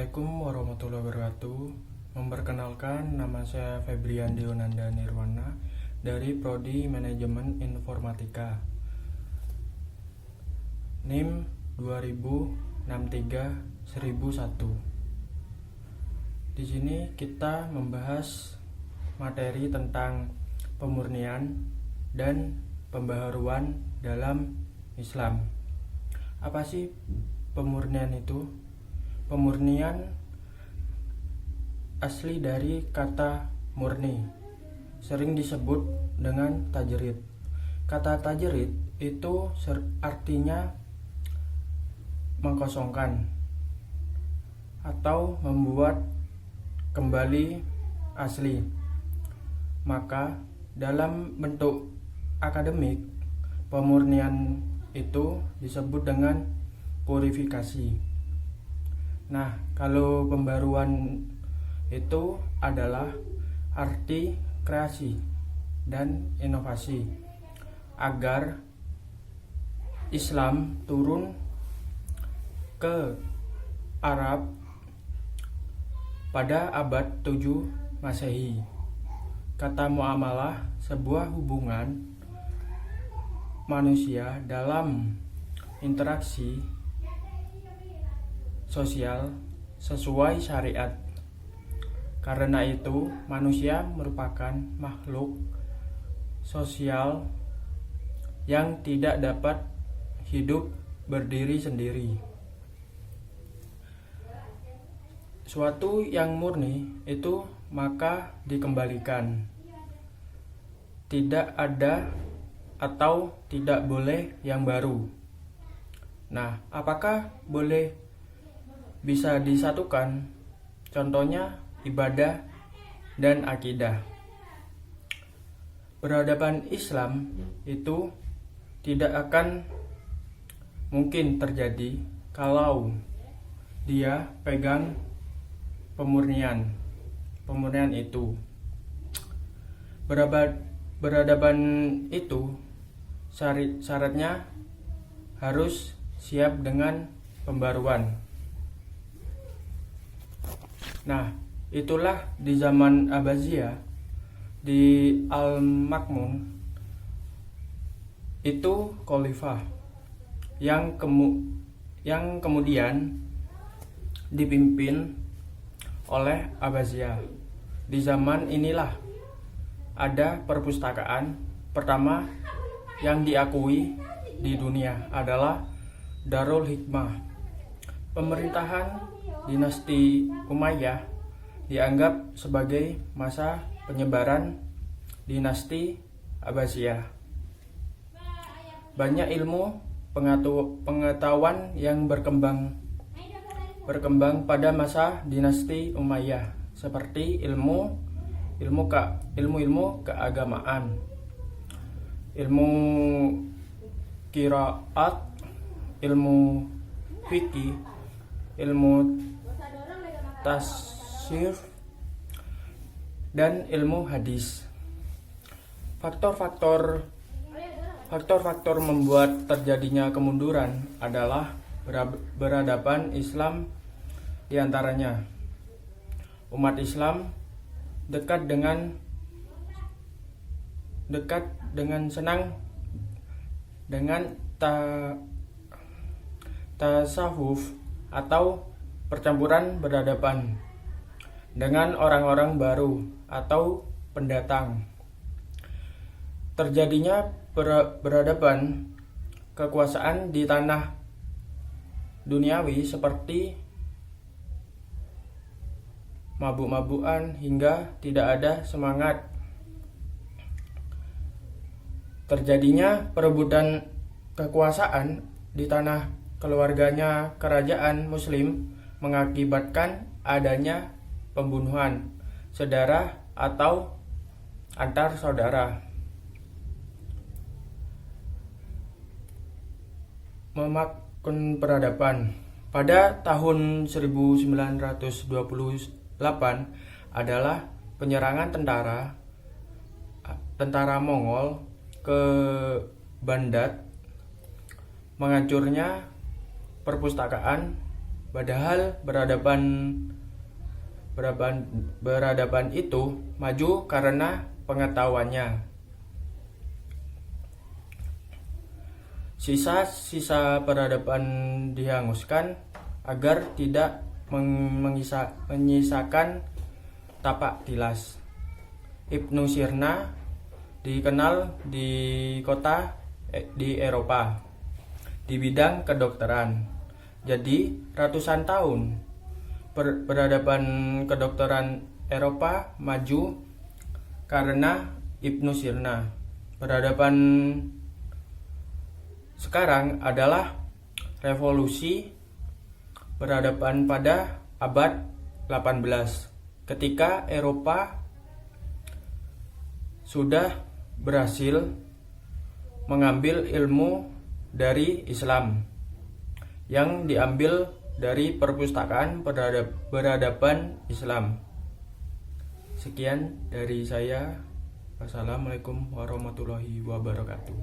Assalamualaikum warahmatullahi wabarakatuh. Memperkenalkan, nama saya Febrian Dionanda Nirwana dari Prodi Manajemen Informatika. NIM 2063-1001. Di sini kita membahas materi tentang pemurnian dan pembaharuan dalam Islam. Apa sih pemurnian itu? Pemurnian asli dari kata murni, sering disebut dengan tajrid. Kata tajrid itu artinya mengkosongkan atau membuat kembali asli. Maka dalam bentuk akademik, pemurnian itu disebut dengan purifikasi. Nah, kalau pembaruan itu adalah arti kreasi dan inovasi agar Islam turun ke Arab pada abad 7 Masehi. Kata muamalah, sebuah hubungan manusia dalam interaksi sosial sesuai syariat. Karena itu, manusia merupakan makhluk sosial yang tidak dapat hidup berdiri sendiri. Suatu yang murni itu maka dikembalikan. Tidak ada atau tidak boleh yang baru. Nah, apakah boleh bisa disatukan? Contohnya ibadah dan akidah. Peradaban Islam itu tidak akan mungkin terjadi kalau dia pegang pemurnian itu. Peradaban itu syaratnya harus siap dengan pembaruan. Nah, itulah di zaman Abbasiyah, di Al-Ma'mun, itu khalifah yang kemudian dipimpin oleh Abbasiyah. Di zaman inilah ada perpustakaan pertama yang diakui di dunia adalah Darul Hikmah. Pemerintahan dinasti Umayyah dianggap sebagai masa penyebaran dinasti Abbasiyah. Banyak ilmu pengetahuan yang berkembang pada masa dinasti Umayyah, seperti ilmu keagamaan, ilmu qiraat, ilmu fikih, ilmu tafsir, dan ilmu hadis. Faktor-faktor membuat terjadinya kemunduran adalah peradaban Islam, diantaranya umat Islam dekat senang dengan tasawuf atau percampuran berhadapan dengan orang-orang baru atau pendatang. Terjadinya peradaban kekuasaan di tanah duniawi seperti mabuk-mabukan hingga tidak ada semangat. Terjadinya perebutan kekuasaan di tanah keluarganya kerajaan muslim mengakibatkan adanya pembunuhan saudara atau antar saudara. Memakan peradaban pada tahun 1928 adalah penyerangan tentara Mongol ke Bandat, menghancurnya perpustakaan Padahal beradaban itu maju karena pengetahuannya. Sisa-sisa peradaban dihanguskan agar tidak menyisakan tapak tilas. Ibnu Sirna dikenal di Eropa di bidang kedokteran. Jadi ratusan tahun peradaban kedokteran Eropa maju karena Ibnu Sirna. Peradaban sekarang adalah revolusi peradaban pada abad 18 ketika Eropa sudah berhasil mengambil ilmu dari Islam yang diambil dari perpustakaan peradaban Islam. Sekian dari saya. Wassalamualaikum warahmatullahi wabarakatuh.